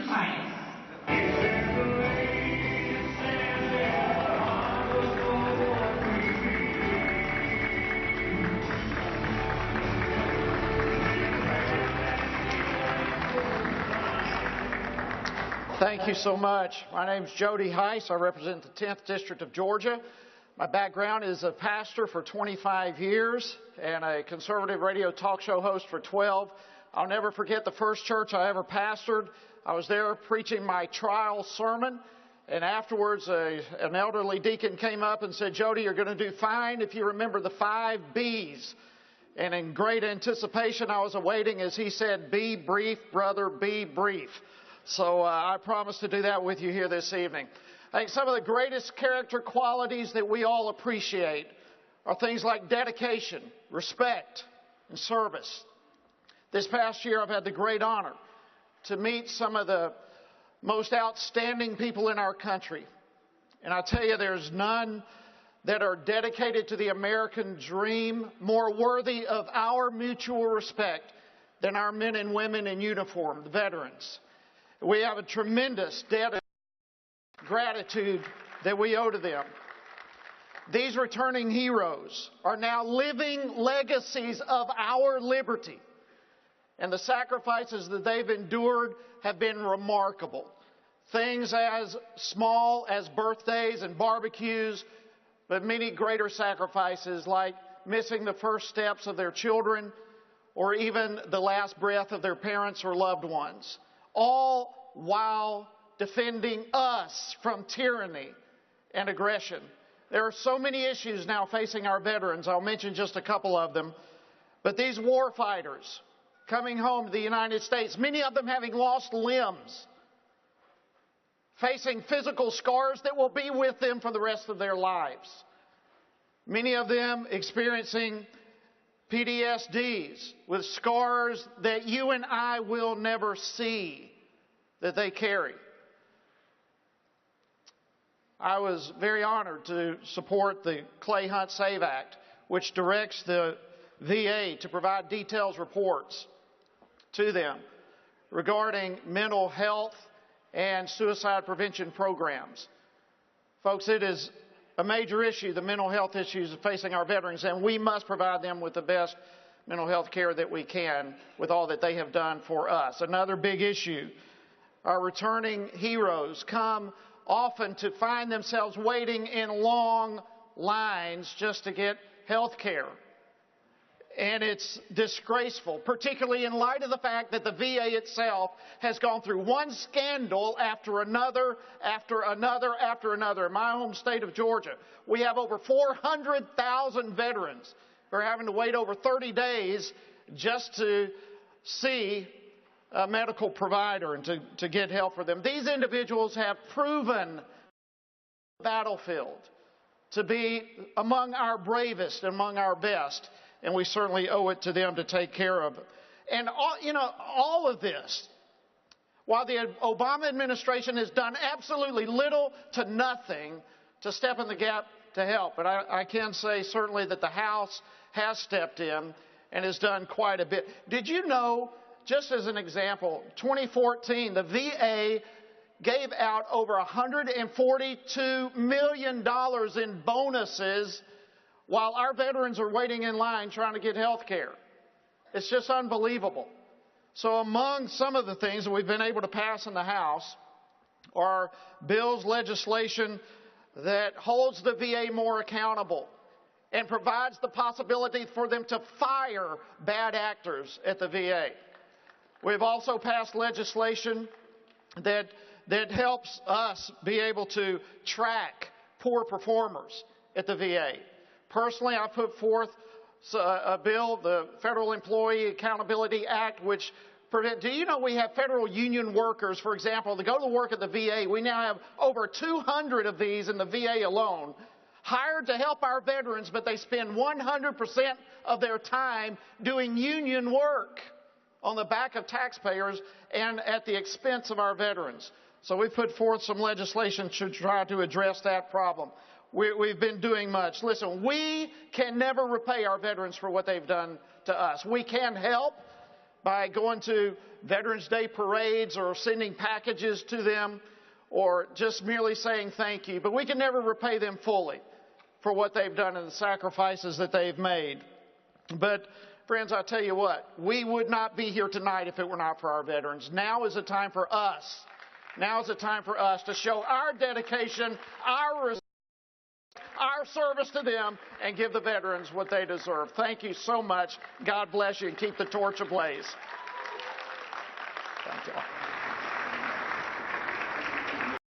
Hice. Thank you so much. My name is Jody Hice. I represent the 10th District of Georgia. My background is a pastor for 25 years and a conservative radio talk show host for 12. I'll never forget the first church I ever pastored. I was there preaching my trial sermon, and afterwards an elderly deacon came up and said, "Jody, you're going to do fine if you remember the 5 B's." And in great anticipation, I was awaiting as he said, "Be brief, brother, be brief." So I promise to do that with you here this evening. I think some of the greatest character qualities that we all appreciate are things like dedication, respect, and service. This past year, I've had the great honor to meet some of the most outstanding people in our country. And I tell you, there's none that are dedicated to the American dream more worthy of our mutual respect than our men and women in uniform, the veterans. We have a tremendous debt of gratitude that we owe to them. These returning heroes are now living legacies of our liberty. And the sacrifices that they've endured have been remarkable. Things as small as birthdays and barbecues, but many greater sacrifices like missing the first steps of their children or even the last breath of their parents or loved ones. All while defending us from tyranny and aggression. There are so many issues now facing our veterans. I'll mention just a couple of them. But these war fighters coming home to the United States, many of them having lost limbs, facing physical scars that will be with them for the rest of their lives. Many of them experiencing PTSDs with scars that you and I will never see that they carry. I was very honored to support the Clay Hunt Save Act, which directs the VA to provide detailed reports to them regarding mental health and suicide prevention programs. Folks, it is a major issue, the mental health issues facing our veterans, and we must provide them with the best mental health care that we can with all that they have done for us. Another big issue, our returning heroes come often to find themselves waiting in long lines just to get health care. And it's disgraceful, particularly in light of the fact that the VA itself has gone through one scandal after another, after another, after another. In my home state of Georgia, we have over 400,000 veterans who are having to wait over 30 days just to see a medical provider and to get help for them. These individuals have proven the battlefield to be among our bravest, among our best, and we certainly owe it to them to take care of it. And all of this, while the Obama administration has done absolutely little to nothing to step in the gap to help, but I can say certainly that the House has stepped in and has done quite a bit. Did you know, just as an example, 2014, the VA gave out over $142 million in bonuses while our veterans are waiting in line trying to get health care. It's just unbelievable. So among some of the things that we've been able to pass in the House are bills, legislation that holds the VA more accountable and provides the possibility for them to fire bad actors at the VA. We've also passed legislation that helps us be able to track poor performers at the VA. Personally, I put forth a bill, the Federal Employee Accountability Act, which do you know we have federal union workers, for example, to go to work at the VA. We now have over 200 of these in the VA alone, hired to help our veterans, but they spend 100% of their time doing union work on the back of taxpayers and at the expense of our veterans. So we put forth some legislation to try to address that problem. We've been doing much. Listen, we can never repay our veterans for what they've done to us. We can help, by going to Veterans Day parades or sending packages to them or just merely saying thank you. But we can never repay them fully for what they've done and the sacrifices that they've made. But friends, I tell you what, we would not be here tonight if it were not for our veterans. Now is the time for us. Now is the time for us to show our dedication, our service to them, and give the veterans what they deserve. Thank you so much. God bless you, and keep the torch ablaze. Thank you.